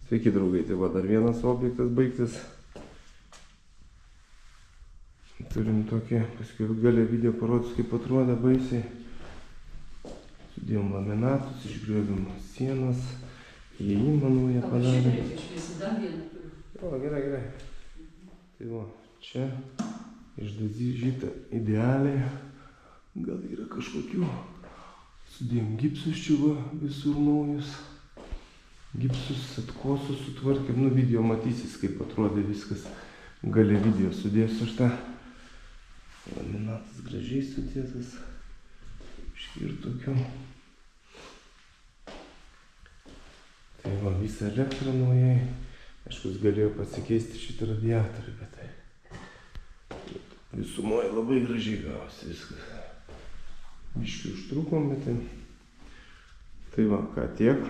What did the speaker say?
Sveiki draugai, tai va dar vienas objektas baigtas. Turim tokį, paskui gale video parodys, kaip atrodė baisiai. Sudėjom laminatus, išgriovėm sienas, įėjimą naują padarėm. O, gerai. Tai va, čia išdažyta idealiai. Gal yra kažkokių. Sudėjom gipsus čia va, visur naujus. Gipsus, atkosus sutvarkėm. Nu, video matysis, kaip atrodė viskas. Gale video sudėsiu aš tą. Laminatas gražiai sudėtas. Ir tokiu. Tai va, visą elektrą naujai. Aišku, galėjo pasikeisti šitą radiatorių, bet tai visumoje labai gražiai gavosi viskas. Biškį užtrukom, bet tai va, ką tiek.